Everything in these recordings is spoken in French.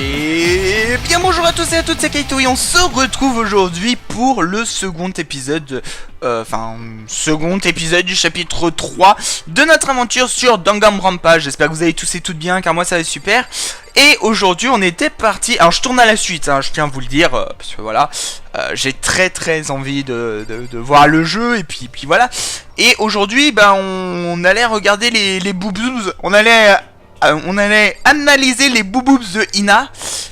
Et bien bonjour à tous et à toutes, c'est Kaito et on se retrouve aujourd'hui pour le second épisode, second épisode du chapitre 3 de notre aventure sur Danganronpa. J'espère que vous allez tous et toutes bien, car moi ça va super. Et aujourd'hui on était parti, alors je tourne à la suite, hein, je tiens à vous le dire, parce que voilà, j'ai très envie de voir le jeu, et puis voilà. Et aujourd'hui, bah, on allait regarder les boobs, on allait analyser les boobs de Ina,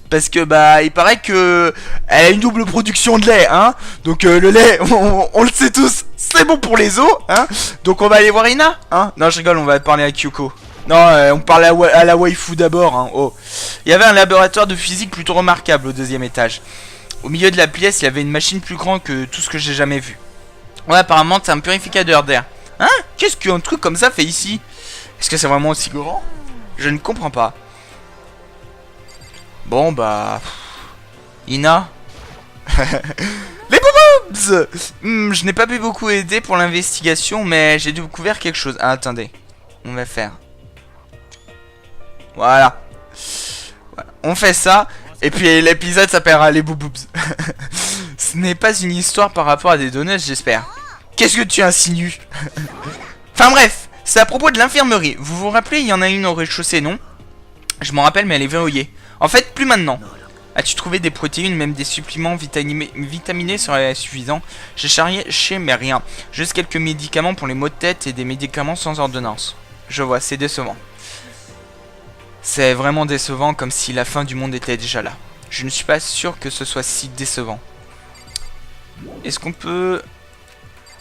parce que bah il paraît que elle a une double production de lait, hein. Donc le lait, on le sait tous, c'est bon pour les os, hein. Donc on va aller voir Ina, hein. Non, je rigole, on va parler à Kyoko. Non, on parle à la waifu d'abord, hein. Oh. Il y avait un laboratoire de physique plutôt remarquable au deuxième étage. Au milieu de la pièce, il y avait une machine plus grande que tout ce que j'ai jamais vu. Ouais, apparemment c'est un purificateur d'air. Hein? Qu'est-ce qu'un truc comme ça fait ici? Est-ce que c'est vraiment aussi grand? Je ne comprends pas. Bon bah... Ina. Les boobs. Je n'ai pas pu beaucoup aider pour l'investigation, mais j'ai découvert quelque chose. Ah, attendez. On va faire. Voilà. On fait ça. Et puis l'épisode s'appellera les boobs. Ce n'est pas une histoire par rapport à des donuts, j'espère. Qu'est-ce que tu insinues? Enfin bref. C'est à propos de l'infirmerie. Vous vous rappelez, il y en a une au rez-de-chaussée, non? Je m'en rappelle, mais elle est verrouillée. En fait, plus maintenant. As-tu trouvé des protéines, même des suppléments vitaminés seraient suffisants? J'ai cherché, mais rien. Juste quelques médicaments pour les maux de tête et des médicaments sans ordonnance. Je vois, c'est décevant. C'est vraiment décevant, comme si la fin du monde était déjà là. Je ne suis pas sûr que ce soit si décevant. Est-ce qu'on peut...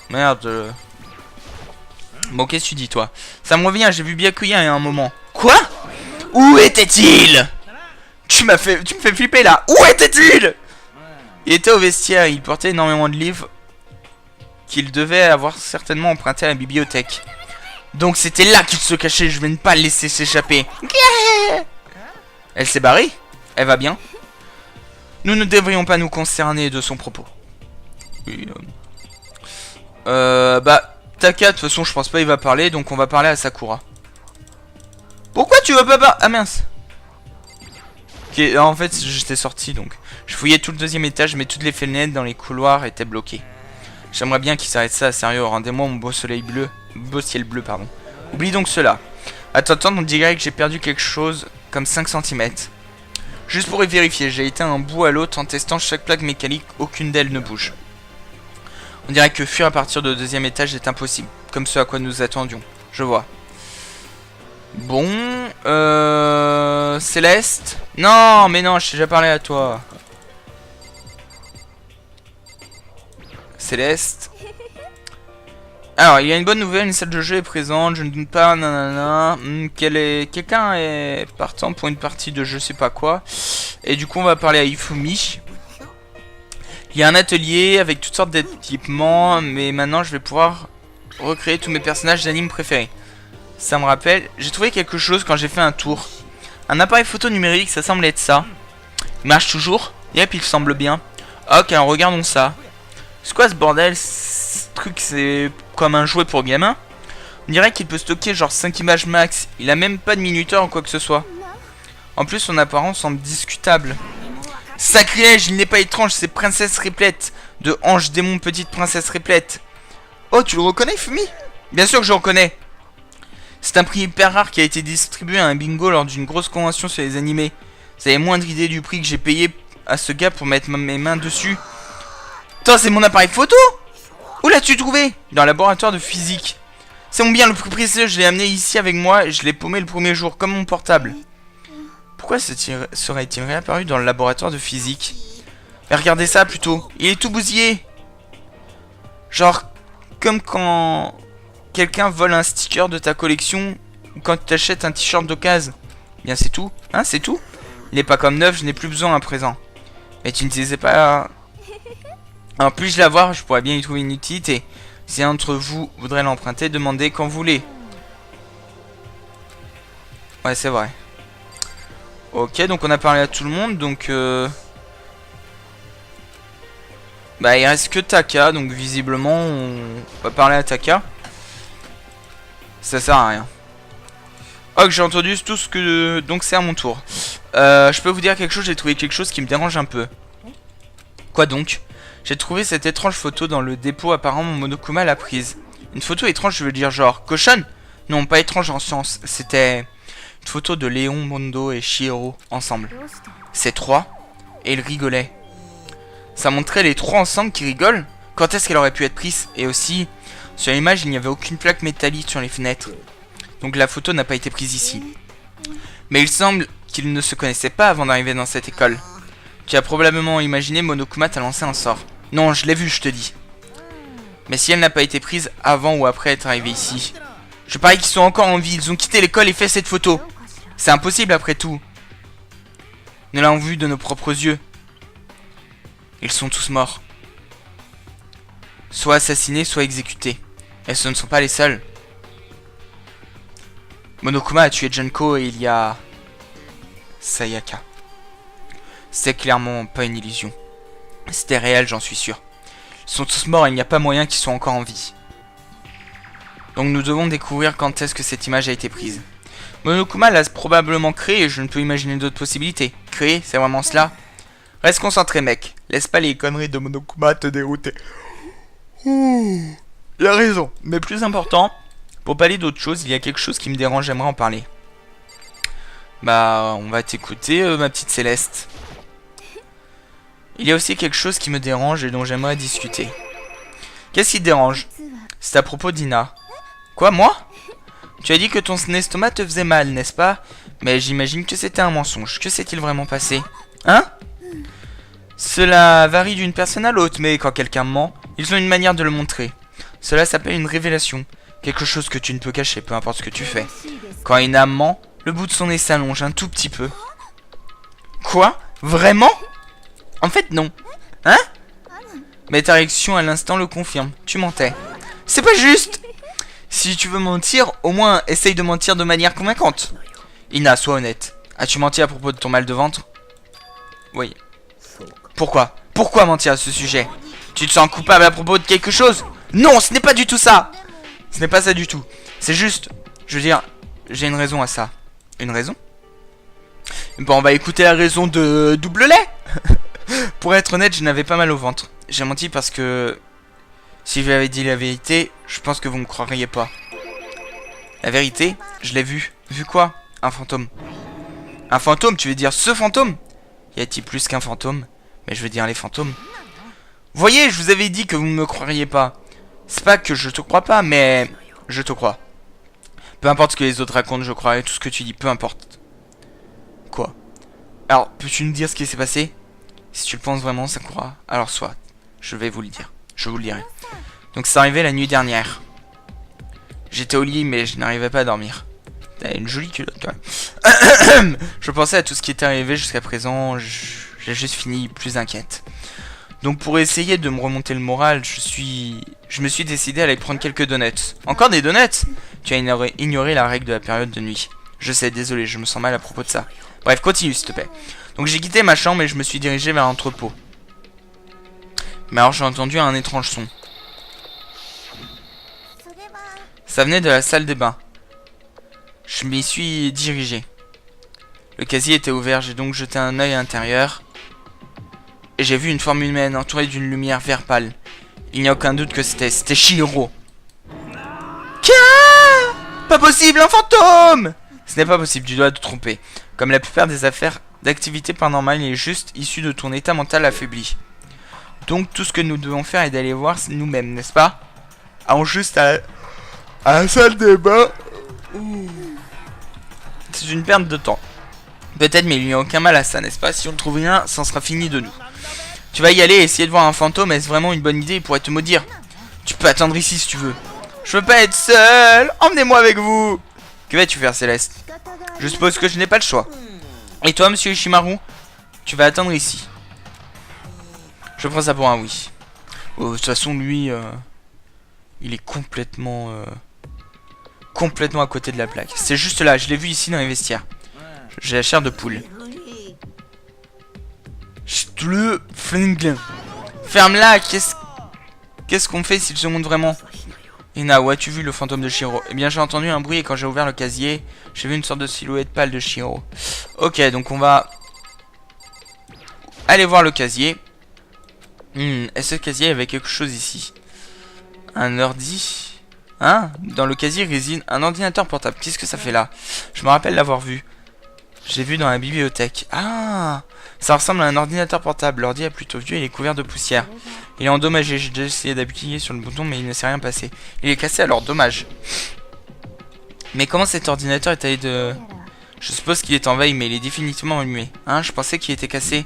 Merde... Bon, qu'est-ce que tu dis, toi? Ça me revient, j'ai vu Byakuya il y a un moment. Quoi? Où était-il? Tu me fais flipper, là. Où était-il? Il était au vestiaire, il portait énormément de livres qu'il devait avoir certainement emprunté à la bibliothèque. Donc c'était là qu'il se cachait, je vais ne pas le laisser s'échapper. Elle s'est barrée? Elle va bien? Nous ne devrions pas nous concerner de son propos. Oui, bah... Taka, de toute façon, je pense pas il va parler, donc on va parler à Sakura. Pourquoi tu veux pas parler? Ah mince. Ok, en fait, j'étais sorti, donc. Je fouillais tout le deuxième étage, mais toutes les fenêtres dans les couloirs étaient bloquées. J'aimerais bien qu'il s'arrête ça, sérieux, rendez-moi mon beau soleil bleu. Beau ciel bleu, pardon. Oublie donc cela. Attends, on dirait que j'ai perdu quelque chose comme 5 cm. Juste pour y vérifier, j'ai été un bout à l'autre en testant chaque plaque mécanique, aucune d'elles ne bouge. On dirait que fuir à partir du deuxième étage est impossible, comme ce à quoi nous attendions. Je vois. Bon, Céleste. Non, mais non, je t'ai déjà parlé à toi. Céleste. Alors, il y a une bonne nouvelle, une salle de jeu est présente, je ne doute pas, nanana. Quelqu'un est partant pour une partie de je sais pas quoi. Et du coup, on va parler à Ifumi. Il y a un atelier avec toutes sortes d'équipements, mais maintenant je vais pouvoir recréer tous mes personnages d'anime préférés. Ça me rappelle, j'ai trouvé quelque chose quand j'ai fait un tour. Un appareil photo numérique, ça semble être ça. Il marche toujours? Yep, il semble bien. Ok, alors regardons ça. C'est quoi ce bordel? Ce truc, c'est comme un jouet pour gamin. On dirait qu'il peut stocker genre 5 images max. Il a même pas de minuteur ou quoi que ce soit. En plus, son apparence semble discutable. Sacrilège, il n'est pas étrange, c'est Princesse Réplète de Ange Démon Petite Princesse Réplète. Oh, tu le reconnais, Fumi? Bien sûr que je le reconnais. C'est un prix hyper rare qui a été distribué à un bingo lors d'une grosse convention sur les animés. Vous avez moindre idée du prix que j'ai payé à ce gars pour mettre mes mains dessus. Attends, c'est mon appareil photo? Où l'as-tu trouvé? Dans le laboratoire de physique. C'est mon bien le plus précieux, je l'ai amené ici avec moi et je l'ai paumé le premier jour, comme mon portable. Pourquoi serait-il réapparu dans le laboratoire de physique? Mais regardez ça plutôt, il est tout bousillé. Genre, comme quand quelqu'un vole un sticker de ta collection ou quand tu achètes un t-shirt d'occasion. Bien c'est tout, hein, c'est tout. Il n'est pas comme neuf, je n'ai plus besoin à présent. Mais tu ne disais pas... Alors puis-je l'avoir, je pourrais bien y trouver une utilité. Si un d'entre vous voudrait l'emprunter, demandez quand vous voulez. Ouais, c'est vrai. Ok, donc on a parlé à tout le monde, donc bah il reste que Taka, donc visiblement on va parler à Taka. Ça sert à rien. Oh, que j'ai entendu tout ce que... Donc c'est à mon tour. Je peux vous dire quelque chose, j'ai trouvé quelque chose qui me dérange un peu. Quoi donc? J'ai trouvé cette étrange photo dans le dépôt, apparemment Monokuma l'a prise. Une photo étrange, je veux dire genre cochonne? Non, pas étrange en sens, c'était une photo de Léon, Mondo et Chihiro ensemble. Ces trois, et ils rigolaient. Ça montrait les trois ensemble qui rigolent? Quand est-ce qu'elle aurait pu être prise? Et aussi, sur l'image, il n'y avait aucune plaque métallique sur les fenêtres. Donc la photo n'a pas été prise ici. Mais il semble qu'ils ne se connaissaient pas avant d'arriver dans cette école. Tu as probablement imaginé Monokuma t'a lancé un sort. Non, je l'ai vu, je te dis. Mais si elle n'a pas été prise avant ou après être arrivée ici. Je parie qu'ils sont encore en vie, ils ont quitté l'école et fait cette photo. C'est impossible après tout. Nous l'avons vu de nos propres yeux. Ils sont tous morts. Soit assassinés, soit exécutés. Et ce ne sont pas les seuls. Monokuma a tué Junko et il y a... Sayaka. C'est clairement pas une illusion. C'était réel, j'en suis sûr. Ils sont tous morts et il n'y a pas moyen qu'ils soient encore en vie. Donc nous devons découvrir quand est-ce que cette image a été prise. Monokuma l'a probablement créée et je ne peux imaginer d'autres possibilités. Créer, c'est vraiment cela? Reste concentré mec. Laisse pas les conneries de Monokuma te dérouter. Il a raison. Mais plus important, pour parler d'autre chose, il y a quelque chose qui me dérange, j'aimerais en parler. Bah, on va t'écouter ma petite Céleste. Il y a aussi quelque chose qui me dérange et dont j'aimerais discuter. Qu'est-ce qui te dérange? C'est à propos d'Ina. Quoi, moi? Tu as dit que ton estomac te faisait mal, n'est-ce pas? Mais j'imagine que c'était un mensonge. Que s'est-il vraiment passé? Hein? Cela varie d'une personne à l'autre, mais quand quelqu'un ment, ils ont une manière de le montrer. Cela s'appelle une révélation. Quelque chose que tu ne peux cacher, peu importe ce que tu fais. Quand Ina ment, le bout de son nez s'allonge un tout petit peu. Quoi? Vraiment? En fait, non. Hein? Mais ta réaction à l'instant le confirme. Tu mentais. C'est pas juste! Si tu veux mentir, au moins essaye de mentir de manière convaincante. Ina, sois honnête. As-tu menti à propos de ton mal de ventre? Oui. Pourquoi? Pourquoi mentir à ce sujet? Tu te sens coupable à propos de quelque chose? Non, ce n'est pas du tout ça! Ce n'est pas ça du tout. C'est juste, je veux dire, j'ai une raison à ça. Une raison? Bon, on va écouter la raison de double lait. Pour être honnête, je n'avais pas mal au ventre. J'ai menti parce que si je vous avais dit la vérité, je pense que vous me croiriez pas. La vérité, je l'ai vu. Vu quoi? Un fantôme. Un fantôme, tu veux dire ce fantôme? Y a-t-il plus qu'un fantôme? Mais je veux dire les fantômes. Voyez, je vous avais dit que vous ne me croiriez pas. C'est pas que je te crois pas, mais je te crois. Peu importe ce que les autres racontent, je croirai tout ce que tu dis, peu importe. Quoi? Alors, peux-tu nous dire ce qui s'est passé? Si tu le penses vraiment, Sakura, alors soit. Je vais vous le dire. Je vous le dirai. Donc c'est arrivé la nuit dernière. J'étais au lit, mais je n'arrivais pas à dormir. T'as une jolie culotte, quand même. Je pensais à tout ce qui était arrivé jusqu'à présent. J'ai juste fini plus inquiète. Donc pour essayer de me remonter le moral, je me suis décidé à aller prendre quelques donuts. Encore des donuts? Tu as ignoré la règle de la période de nuit. Je sais, désolé, je me sens mal à propos de ça. Bref, continue s'il te plaît. Donc j'ai quitté ma chambre et je me suis dirigé vers l'entrepôt. Mais alors j'ai entendu un étrange son. Ça venait de la salle des bains. Je m'y suis dirigé. Le casier était ouvert, j'ai donc jeté un œil à l'intérieur. Et j'ai vu une forme humaine entourée d'une lumière vert pâle. Il n'y a aucun doute que c'était Chihiro. Quoi? Pas possible, un fantôme! Ce n'est pas possible, tu dois te tromper. Comme la plupart des affaires d'activité paranormale, il est juste issu de ton état mental affaibli. Donc tout ce que nous devons faire est d'aller voir nous-mêmes, n'est-ce pas? Allons juste à la salle des bains. C'est une perte de temps. Peut-être, mais il n'y a aucun mal à ça, n'est-ce pas? Si on ne trouve rien, ça sera fini de nous. Tu vas y aller et essayer de voir un fantôme, est-ce vraiment une bonne idée? Il pourrait te maudire. Tu peux attendre ici si tu veux. Je veux pas être seul. Emmenez-moi avec vous. Que vas-tu faire, Céleste? Je suppose que je n'ai pas le choix. Et toi, monsieur Ishimaru? Tu vas attendre ici. Je prends ça pour un oui. Oh, de toute façon, lui, il est complètement à côté de la plaque. C'est juste là, je l'ai vu ici dans les vestiaires. J'ai la chair de poule. Le flingue. Ferme-la, qu'est-ce qu'on fait s'il se montre vraiment? Ina, où as-tu vu le fantôme de Shiro? Eh bien, j'ai entendu un bruit et quand j'ai ouvert le casier, j'ai vu une sorte de silhouette pâle de Shiro. Ok, donc on va aller voir le casier. Est-ce que le casier avait quelque chose ici? Un ordi? Hein? Dans le casier réside un ordinateur portable. Qu'est-ce que ça fait là? Je me rappelle l'avoir vu. J'ai vu dans la bibliothèque. Ah! Ça ressemble à un ordinateur portable. L'ordi est plutôt vieux et il est couvert de poussière. Il est endommagé. J'ai déjà essayé d'appuyer sur le bouton mais il ne s'est rien passé. Il est cassé alors dommage. Mais comment cet ordinateur est allé de... Je suppose qu'il est en veille mais il est définitivement allumé. Hein? Je pensais qu'il était cassé.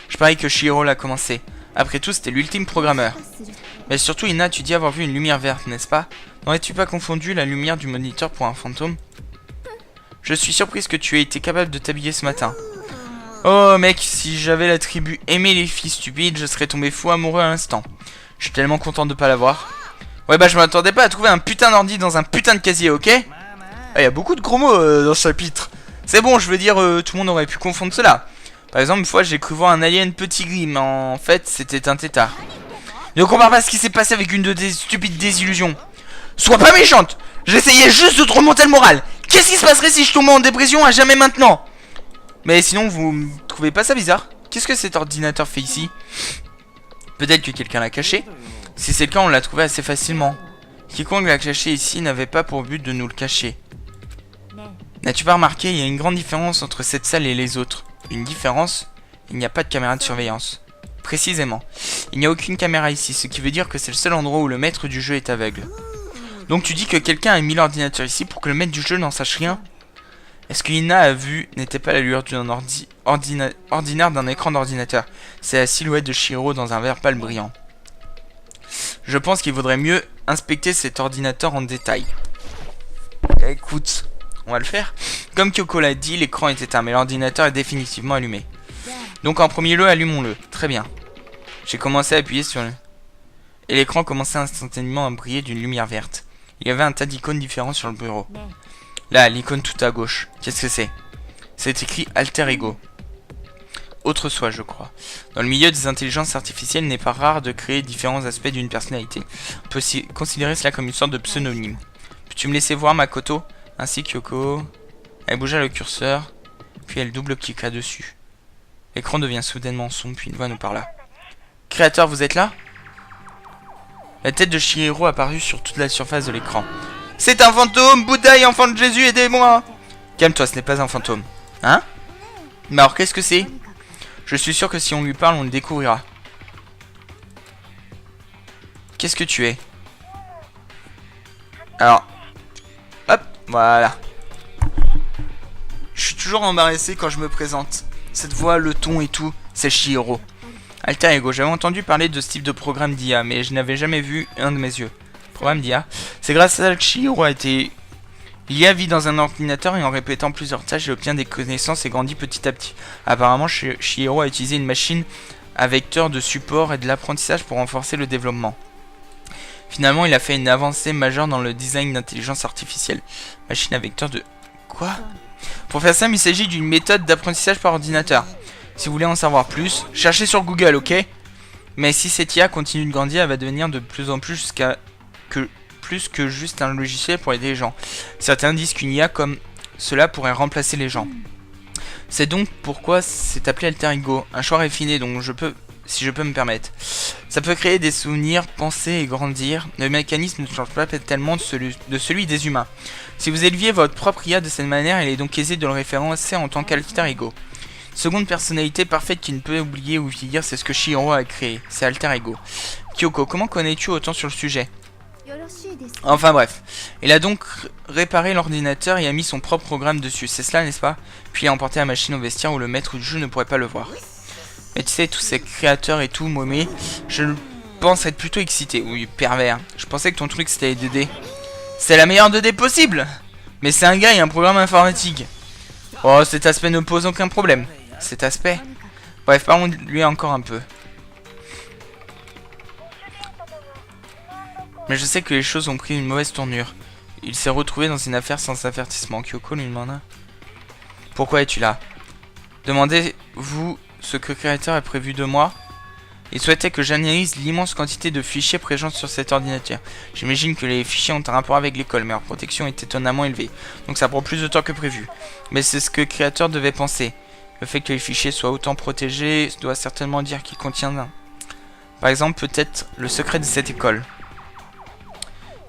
Je parie que Shiro l'a commencé. Après tout c'était l'ultime programmeur. Mais surtout Ina, tu dis avoir vu une lumière verte, n'est-ce pas? N'aurais-tu pas confondu la lumière du moniteur pour un fantôme? Je suis surprise que tu aies été capable de t'habiller ce matin. Oh mec, si j'avais la tribu aimer les filles stupides, je serais tombé fou amoureux à l'instant. Je suis tellement content de pas l'avoir. Ouais bah je m'attendais pas à trouver un putain d'ordi dans un putain de casier, ok? Ah, y a beaucoup de gros mots dans ce chapitre. C'est bon, je veux dire, tout le monde aurait pu confondre cela. Par exemple, une fois j'ai cru voir un alien petit gris, mais en fait c'était un tétard. Ne compare pas ce qui s'est passé avec une de tes stupides désillusions. Sois pas méchante. J'essayais juste de te remonter le moral. Qu'est-ce qui se passerait si je tombais en dépression à jamais maintenant? Mais sinon, vous trouvez pas ça bizarre? Qu'est-ce que cet ordinateur fait ici? Peut-être que quelqu'un l'a caché. Si c'est le cas, on l'a trouvé assez facilement. Quiconque l'a caché ici n'avait pas pour but de nous le cacher. N'as-tu pas remarqué, il y a une grande différence entre cette salle et les autres? Une différence? Il n'y a pas de caméra de surveillance. Précisément. Il n'y a aucune caméra ici, ce qui veut dire que c'est le seul endroit où le maître du jeu est aveugle. Donc tu dis que quelqu'un a mis l'ordinateur ici pour que le maître du jeu n'en sache rien? Est-ce que Ina a vu n'était pas la lueur d'un ordinaire d'un écran d'ordinateur? C'est la silhouette de Shiro dans un verre pâle brillant. Je pense qu'il vaudrait mieux inspecter cet ordinateur en détail. Écoute, on va le faire. Comme Kyoko l'a dit, l'écran est éteint, mais l'ordinateur est définitivement allumé. Donc en premier lieu, allumons-le. Très bien. J'ai commencé à appuyer sur le... Et l'écran commençait instantanément à briller d'une lumière verte. Il y avait un tas d'icônes différents sur le bureau. Là, l'icône tout à gauche. Qu'est-ce que c'est? C'est écrit Alter Ego. Autre soi, je crois. Dans le milieu des intelligences artificielles, il n'est pas rare de créer différents aspects d'une personnalité. On peut aussi considérer cela comme une sorte de pseudonyme. Peux-tu me laisser voir Makoto? Ainsi Kyoko. Elle bougea le curseur, puis elle double-cliqua dessus. L'écran devient soudainement sombre, puis une voix nous parla. Créateur, vous êtes là? La tête de Shihiro apparut sur toute la surface de l'écran. C'est un fantôme! Bouddha, enfant de Jésus, aidez-moi! Calme-toi, ce n'est pas un fantôme. Hein? Mais alors, qu'est-ce que c'est? Je suis sûr que si on lui parle, on le découvrira. Qu'est-ce que tu es? Alors, hop, voilà. Je suis toujours embarrassé quand je me présente. Cette voix, le ton et tout, c'est Shihiro. Alter Ego, j'avais entendu parler de ce type de programme d'IA, mais je n'avais jamais vu un de mes yeux. Programme d'IA. C'est grâce à ça que Shihiro a été... L'IA vit dans un ordinateur et en répétant plusieurs tâches, il obtient des connaissances et grandit petit à petit. Apparemment, Shihiro a utilisé une machine à vecteur de support et de l'apprentissage pour renforcer le développement. Finalement, il a fait une avancée majeure dans le design d'intelligence artificielle. Machine à vecteur de... Quoi? Pour faire simple, il s'agit d'une méthode d'apprentissage par ordinateur. Si vous voulez en savoir plus, cherchez sur Google, ok? Mais si cette IA continue de grandir, elle va devenir de plus en plus jusqu'à plus que juste un logiciel pour aider les gens. Certains disent qu'une IA comme cela pourrait remplacer les gens. C'est donc pourquoi c'est appelé Alter Ego, un choix raffiné dont si je peux me permettre. Ça peut créer des souvenirs, penser et grandir. Le mécanisme ne change pas tellement de celui des humains. Si vous éleviez votre propre IA de cette manière, il est donc aisé de le référencer en tant qu'Alter Ego. Seconde personnalité parfaite qui ne peut oublier ou vieillir, c'est ce que Shihiro a créé, c'est Alter Ego. Kyoko, comment connais-tu autant sur le sujet? Enfin bref, il a donc réparé l'ordinateur et a mis son propre programme dessus, c'est cela n'est-ce pas? Puis il a emporté la machine au vestiaire où le maître du jeu ne pourrait pas le voir. Mais tu sais, tous ces créateurs et tout, Momé, je pense être plutôt excité. Oui, pervers. Je pensais que ton truc c'était les 2D. C'est la meilleure 2D possible! Mais c'est un gars et un programme informatique. Oh, cet aspect ne pose aucun problème. Cet aspect. Bref, parlons de lui encore un peu. Mais je sais que les choses ont pris une mauvaise tournure. Il s'est retrouvé dans une affaire sans avertissement. Kyoko lui demanda. Pourquoi es-tu là? Demandez-vous ce que le créateur a prévu de moi? Il souhaitait que j'analyse l'immense quantité de fichiers présents sur cet ordinateur. J'imagine que les fichiers ont un rapport avec l'école, mais leur protection est étonnamment élevée. Donc ça prend plus de temps que prévu. Mais c'est ce que le créateur devait penser. Le fait que les fichiers soient autant protégés doit certainement dire qu'ils contiennent, par exemple, peut-être le secret de cette école.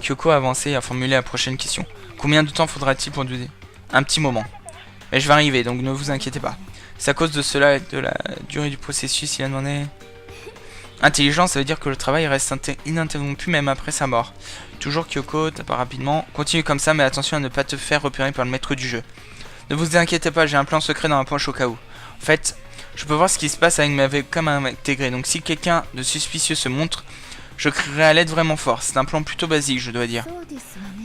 Kyoko a avancé et a formulé la prochaine question. Combien de temps faudra-t-il pour douter? Un petit moment. Mais je vais arriver, donc ne vous inquiétez pas. C'est à cause de cela et de la durée du processus, il a demandé... Intelligent, ça veut dire que le travail reste ininterrompu même après sa mort. Toujours Kyoko, tape rapidement. Continue comme ça, mais attention à ne pas te faire repérer par le maître du jeu. Ne vous inquiétez pas, j'ai un plan secret dans ma poche au cas où. En fait, je peux voir ce qui se passe avec ma webcam intégrée. Donc si quelqu'un de suspicieux se montre, je crierai à l'aide vraiment fort. C'est un plan plutôt basique, je dois dire.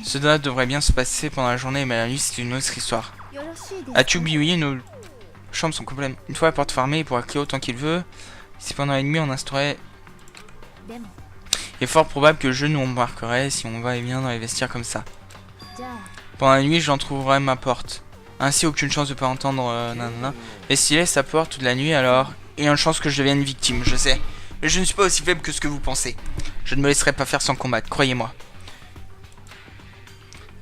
Cela devrait bien se passer pendant la journée, mais la nuit c'est une autre histoire. As-tu oublié, nos chambres sont complètes. Une fois la porte fermée, il pourra crier autant qu'il veut. Si pendant la nuit on instaurait... Il est fort probable que le jeu nous embarquerait si on va et vient dans les vestiaires comme ça. Pendant la nuit, j'en trouverai ma porte. Ainsi, aucune chance de pas entendre nanana. Et s'il laisse sa porte toute la nuit, alors il y a une chance que je devienne victime, je sais. Mais je ne suis pas aussi faible que ce que vous pensez. Je ne me laisserai pas faire sans combattre, croyez-moi.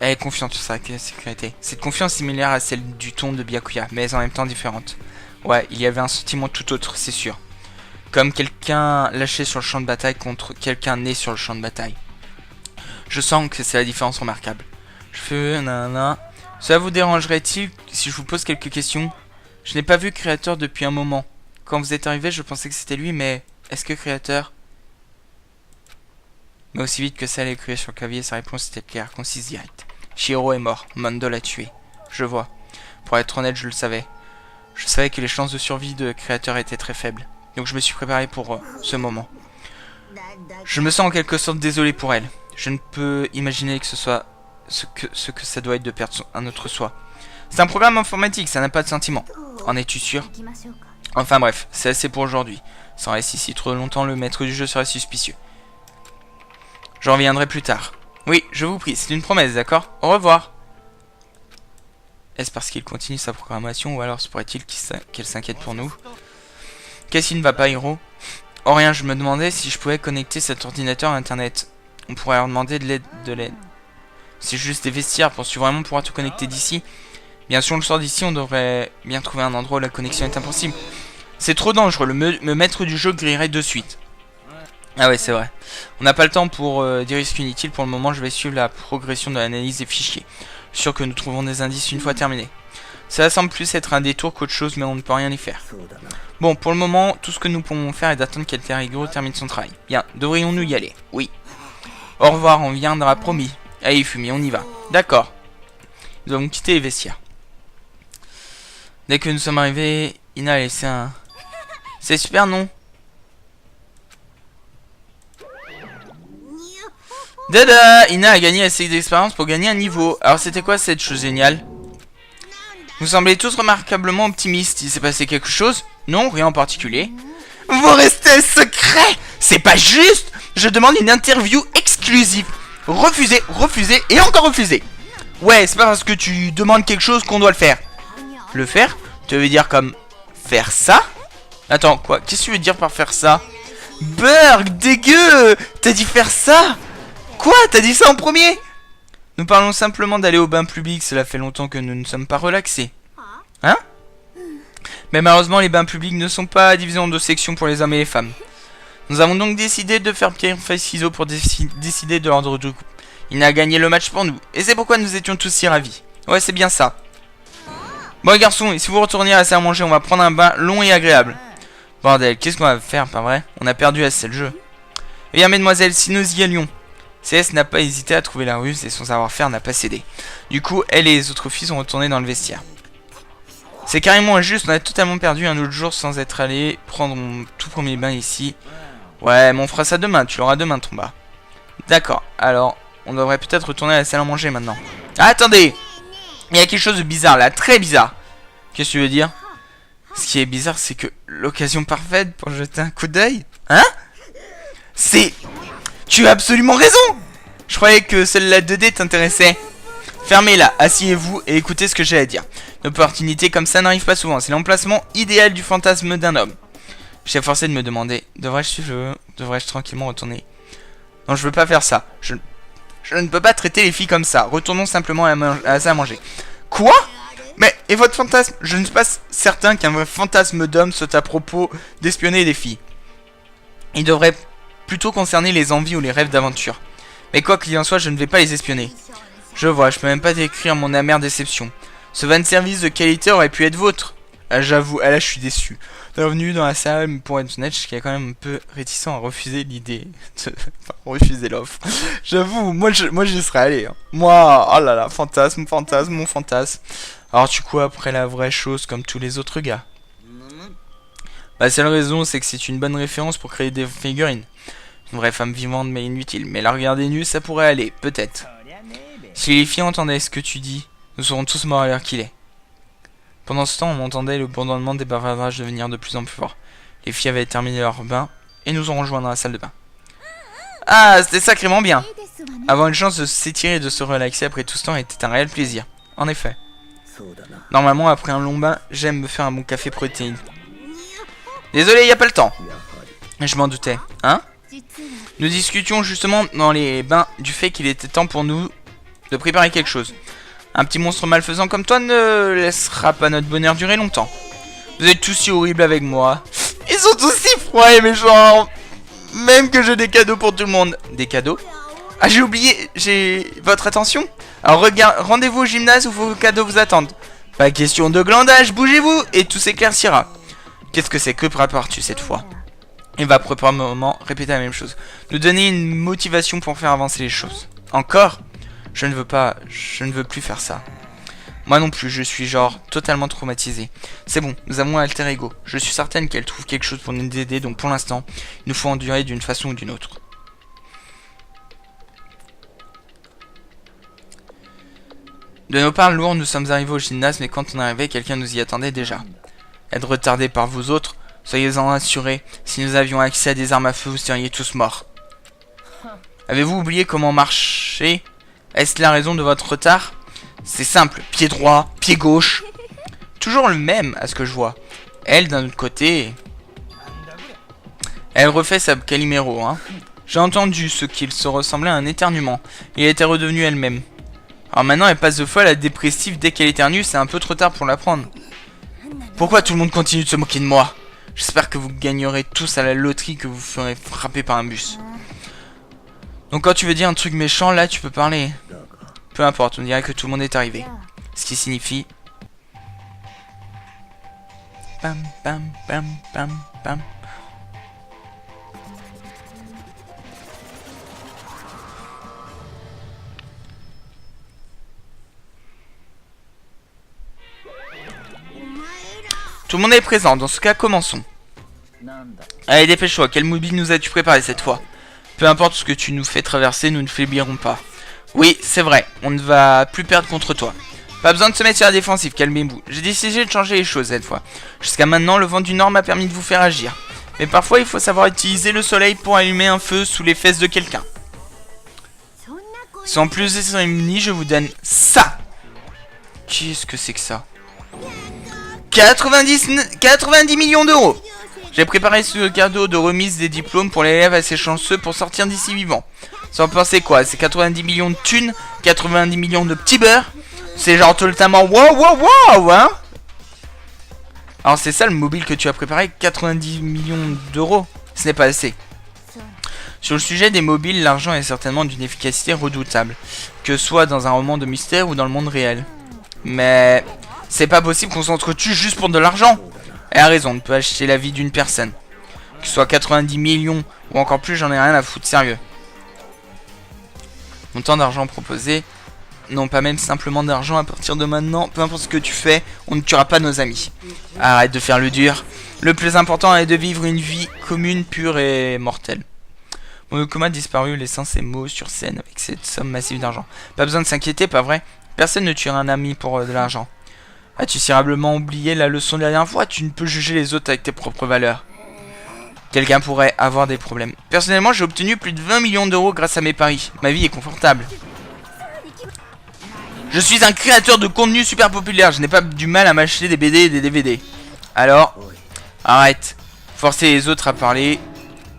Elle est confiante sur sa sécurité. Cette confiance similaire à celle du ton de Byakuya, mais en même temps différente. Ouais, il y avait un sentiment tout autre, c'est sûr. Comme quelqu'un lâché sur le champ de bataille contre quelqu'un né sur le champ de bataille. Je sens que c'est la différence remarquable. Je fais nanana. Cela vous dérangerait-il si je vous pose quelques questions? Je n'ai pas vu Créateur depuis un moment. Quand vous êtes arrivé, je pensais que c'était lui, mais est-ce que Créateur... Mais aussi vite que ça allait écrire sur le clavier, sa réponse était claire, concise, directe. Shiro est mort, Mondo l'a tué. Je vois. Pour être honnête, je le savais. Je savais que les chances de survie de Créateur étaient très faibles. Donc je me suis préparé pour ce moment. Je me sens en quelque sorte désolé pour elle. Je ne peux imaginer que ce soit ce que ça doit être de perdre un autre soi. C'est un programme informatique, ça n'a pas de sentiment. En es-tu sûr? Enfin bref, c'est assez pour aujourd'hui. Sans rester ici trop longtemps, le maître du jeu serait suspicieux. Je reviendrai plus tard. Oui, je vous prie, c'est une promesse, d'accord? Au revoir. Est-ce parce qu'il continue sa programmation ou alors se pourrait-il qu'elle s'inquiète pour nous? Qu'est-ce qui ne va pas, Hiro? Oh rien, je me demandais si je pouvais connecter cet ordinateur à internet. On pourrait leur demander de l'aide. C'est juste des vestiaires, penses-tu vraiment pouvoir te connecter d'ici? Bien sûr, on le sort d'ici, on devrait bien trouver un endroit où la connexion est impossible. C'est trop dangereux, le maître du jeu grillerait de suite. Ah ouais, c'est vrai. On n'a pas le temps pour des risques inutiles. Pour le moment, je vais suivre la progression de l'analyse des fichiers. Je suis sûr que nous trouvons des indices une fois terminé. Ça semble plus être un détour qu'autre chose, mais on ne peut rien y faire. Bon, pour le moment, tout ce que nous pouvons faire est d'attendre qu'Alter Ego termine son travail. Bien, devrions-nous y aller? Oui. Au revoir, on viendra, promis. Allez, Fumi, on y va. D'accord. Nous allons quitter les vestiaires. Dès que nous sommes arrivés, Ina a laissé un... C'est super, non? Dada! Ina a gagné assez d'expérience pour gagner un niveau. Alors c'était quoi cette chose géniale? Vous semblez tous remarquablement optimistes. Il s'est passé quelque chose? Non, rien en particulier. Vous restez secret! C'est pas juste! Je demande une interview exclusive. Refusé, refusé et encore refusé. Ouais, c'est pas parce que tu demandes quelque chose qu'on doit le faire. Le faire? Tu veux dire comme faire ça? Attends, quoi? Qu'est-ce que tu veux dire par faire ça? Burg, dégueu! T'as dit faire ça? Quoi? T'as dit ça en premier? Nous parlons simplement d'aller au bain public, cela fait longtemps que nous ne sommes pas relaxés. Hein? Mais malheureusement, les bains publics ne sont pas divisés en deux sections pour les hommes et les femmes. Nous avons donc décidé de faire pierre, feuille, ciseaux pour décider de l'ordre du groupe. Il a gagné le match pour nous, et c'est pourquoi nous étions tous si ravis. Ouais, c'est bien ça. Bon les garçons, et si vous retournez à la salle à manger, on va prendre un bain long et agréable. Bordel, qu'est-ce qu'on va faire, pas vrai? On a perdu assez le jeu. Eh bien, mesdemoiselles, si nous y allions... CS n'a pas hésité à trouver la ruse et son savoir-faire n'a pas cédé. Du coup, elle et les autres filles sont retournées dans le vestiaire. C'est carrément injuste, on a totalement perdu un autre jour sans être allé prendre mon tout premier bain ici. Ouais, mais on fera ça demain, tu l'auras demain ton bas. D'accord, alors, on devrait peut-être retourner à la salle à manger maintenant. Ah, attendez! Il y a quelque chose de bizarre là, très bizarre. Qu'est-ce que tu veux dire? Ce qui est bizarre, c'est que l'occasion parfaite pour jeter un coup d'œil. Hein? C'est... Tu as absolument raison! Je croyais que celle-là 2D t'intéressait. Fermez-la, asseyez-vous et écoutez ce que j'ai à dire. Une opportunité comme ça n'arrive pas souvent. C'est l'emplacement idéal du fantasme d'un homme. J'étais forcé de me demander, devrais-je suivre le... Devrais-je tranquillement retourner? Non, je veux pas faire ça. Je ne peux pas traiter les filles comme ça. Retournons simplement à ça à manger. Quoi? Mais, et votre fantasme? Je ne suis pas certain qu'un vrai fantasme d'homme soit à propos d'espionner des filles. Il devrait plutôt concerner les envies ou les rêves d'aventure. Mais quoi qu'il en soit, je ne vais pas les espionner. Je vois, je peux même pas décrire mon amère déception. Ce van service de qualité aurait pu être vôtre. Ah, j'avoue, là je suis déçu. Bienvenue dans la salle, mais pour être honnête, je suis quand même un peu réticent à refuser l'idée. Enfin, refuser l'offre. J'avoue, moi j'y serais allé. Hein. Moi, oh là là, fantasme, mon fantasme. Alors tu quoi après la vraie chose comme tous les autres gars? La seule raison, c'est que c'est une bonne référence pour créer des figurines. Une vraie femme vivante mais inutile. Mais la regarder nue, ça pourrait aller, peut-être. Si les filles entendaient ce que tu dis, nous serons tous morts à l'heure qu'il est. Pendant ce temps, on entendait le bourdonnement des bavardages devenir de plus en plus fort. Les filles avaient terminé leur bain et nous ont rejoints dans la salle de bain. Ah, c'était sacrément bien. Avoir une chance de s'étirer et de se relaxer après tout ce temps était un réel plaisir. En effet. Normalement, après un long bain, j'aime me faire un bon café protéine. Désolé, y a pas le temps. Je m'en doutais, hein? Nous discutions justement dans les bains du fait qu'il était temps pour nous de préparer quelque chose. Un petit monstre malfaisant comme toi ne laissera pas notre bonheur durer longtemps. Vous êtes tous si horribles avec moi. Ils sont tous si froids et méchants. Même que j'ai des cadeaux pour tout le monde. Des cadeaux? Ah, j'ai oublié, j'ai votre attention. Alors rendez-vous au gymnase où vos cadeaux vous attendent. Pas question de glandage, bougez-vous et tout s'éclaircira. Qu'est-ce que c'est que prépares-tu cette fois? Il va probablement répéter la même chose. Nous donner une motivation pour faire avancer les choses. Encore? Je ne veux plus faire ça. Moi non plus, je suis genre totalement traumatisé. C'est bon, nous avons un alter ego. Je suis certaine qu'elle trouve quelque chose pour nous aider, donc pour l'instant, il nous faut endurer d'une façon ou d'une autre. De nos parts lourds, nous sommes arrivés au gymnase, mais quand on arrivait, quelqu'un nous y attendait déjà. Être retardé par vous autres, soyez-en assurés, si nous avions accès à des armes à feu, vous seriez tous morts. Avez-vous oublié comment marcher? Est-ce la raison de votre retard? C'est simple, pied droit, pied gauche. Toujours le même, à ce que je vois. Elle, d'un autre côté... Elle refait sa Calimero, hein. J'ai entendu ce qu'il se ressemblait à un éternuement. Il était redevenu elle-même. Alors maintenant, elle passe de folle à dépressive dès qu'elle éternue, c'est un peu trop tard pour l'apprendre. Pourquoi tout le monde continue de se moquer de moi? J'espère que vous gagnerez tous à la loterie, que vous ferez frapper par un bus. Donc quand tu veux dire un truc méchant, là tu peux parler. Peu importe, on dirait que tout le monde est arrivé. Ce qui signifie... Pam, pam, pam, pam, pam. Tout le monde est présent, dans ce cas, commençons. Allez, dépêche-toi, quel mobile nous as-tu préparé cette fois? Peu importe ce que tu nous fais traverser, nous ne faiblirons pas. Oui, c'est vrai, on ne va plus perdre contre toi. Pas besoin de se mettre sur la défensive, calmez-vous. J'ai décidé de changer les choses cette fois. Jusqu'à maintenant, le vent du nord m'a permis de vous faire agir. Mais parfois, il faut savoir utiliser le soleil pour allumer un feu sous les fesses de quelqu'un. Sans plus de cérémonie, je vous donne ça. Qu'est-ce que c'est que ça? 90 millions d'euros. J'ai préparé ce cadeau de remise des diplômes pour l'élève assez chanceux pour sortir d'ici vivant. Sans penser quoi? C'est 90 millions de thunes, 90 millions de petits beurres. C'est genre totalement wow, hein? Alors c'est ça le mobile que tu as préparé, 90 millions d'euros. Ce n'est pas assez. Sur le sujet des mobiles, l'argent est certainement d'une efficacité redoutable. Que ce soit dans un roman de mystère ou dans le monde réel. Mais... c'est pas possible qu'on s'entretue juste pour de l'argent. Elle a raison, on peut acheter la vie d'une personne. Que ce soit 90 millions ou encore plus, j'en ai rien à foutre, sérieux. Montant d'argent proposé. Non, pas même simplement d'argent à partir de maintenant. Peu importe ce que tu fais, on ne tuera pas nos amis. Arrête de faire le dur. Le plus important est de vivre une vie commune, pure et mortelle. Mon coma a disparu, laissant ses mots sur scène avec cette somme massive d'argent. Pas besoin de s'inquiéter, pas vrai? Personne ne tuera un ami pour de l'argent. As-tu sérieusement oublié la leçon de la dernière fois? Tu ne peux juger les autres avec tes propres valeurs. Quelqu'un pourrait avoir des problèmes. Personnellement, j'ai obtenu plus de 20 millions d'euros grâce à mes paris. Ma vie est confortable. Je suis un créateur de contenu super populaire. Je n'ai pas du mal à m'acheter des BD et des DVD. Alors, arrête. Forcer les autres à parler,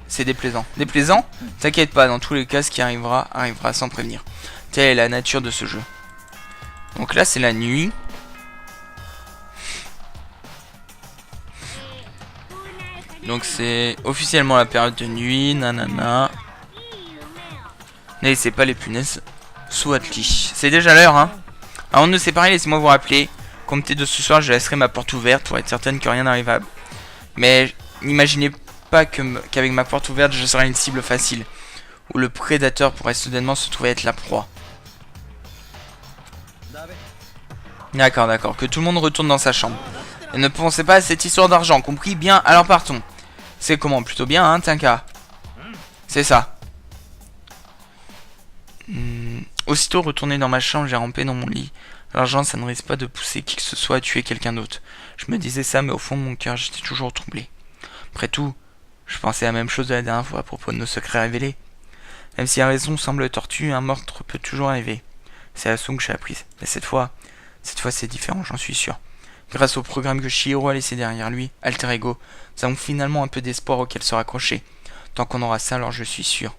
c'est déplaisant. Déplaisant? T'inquiète pas, dans tous les cas, ce qui arrivera, arrivera sans prévenir. Telle est la nature de ce jeu. Donc là, c'est la nuit. Donc c'est officiellement la période de nuit, nanana. N'laissez pas les punaises sous votre lit. C'est déjà l'heure, hein. Avant de nous séparer, laissez-moi vous rappeler. Comptez de ce soir, je laisserai ma porte ouverte pour être certaine que rien n'arrive. Mais n'imaginez pas qu'avec ma porte ouverte, je serai une cible facile. Où le prédateur pourrait soudainement se trouver être la proie. D'accord, d'accord. Que tout le monde retourne dans sa chambre. Et ne pensez pas à cette histoire d'argent, compris? Bien, alors partons. C'est comment? Plutôt bien, hein, Tinka? C'est ça. Aussitôt retourné dans ma chambre, j'ai rampé dans mon lit. L'argent, ça ne risque pas de pousser qui que ce soit à tuer quelqu'un d'autre. Je me disais ça, mais au fond de mon cœur, j'étais toujours troublé. Après tout, je pensais la même chose de la dernière fois à propos de nos secrets révélés. Même si la raison semble tortue, un meurtre peut toujours arriver. C'est la leçon que j'ai apprise. Mais cette fois c'est différent, j'en suis sûr. Grâce au programme que Chihiro a laissé derrière lui, Alter Ego, nous avons finalement un peu d'espoir auquel se raccrocher. Tant qu'on aura ça, alors je suis sûr.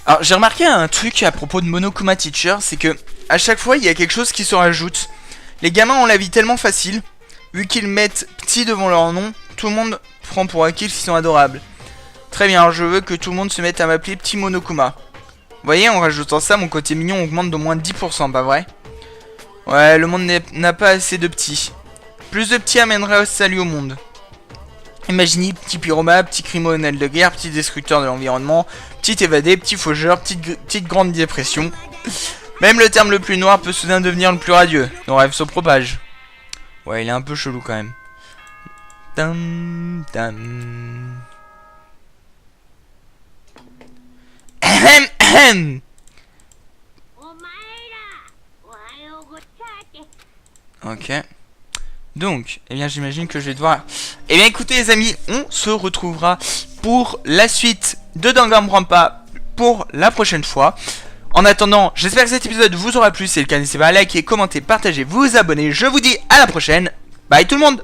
Alors j'ai remarqué un truc à propos de Monokuma Teacher, c'est que à chaque fois il y a quelque chose qui se rajoute. Les gamins ont la vie tellement facile, vu qu'ils mettent petit devant leur nom, tout le monde prend pour acquis qu'ils sont adorables. Très bien, alors je veux que tout le monde se mette à m'appeler Petit Monokuma. Vous voyez, en rajoutant ça, mon côté mignon augmente d'au moins 10%, pas vrai? Ouais, le monde n'a pas assez de petits. Plus de petits amènerait au salut au monde. Imaginez petit pyromane, petit criminel de guerre, petit destructeur de l'environnement, petit évadé, petit faugeur, petite grande dépression. Même le terme le plus noir peut soudain devenir le plus radieux. Nos rêves se propagent. Ouais, il est un peu chelou quand même. Dam, dam. Ahem, ahem. Ok. Donc, eh bien j'imagine que je vais devoir... Eh bien écoutez les amis, on se retrouvera pour la suite de Danganronpa pour la prochaine fois. En attendant, j'espère que cet épisode vous aura plu. Si c'est le cas, n'hésitez pas à liker, commenter, partager, vous abonner. Je vous dis à la prochaine. Bye tout le monde.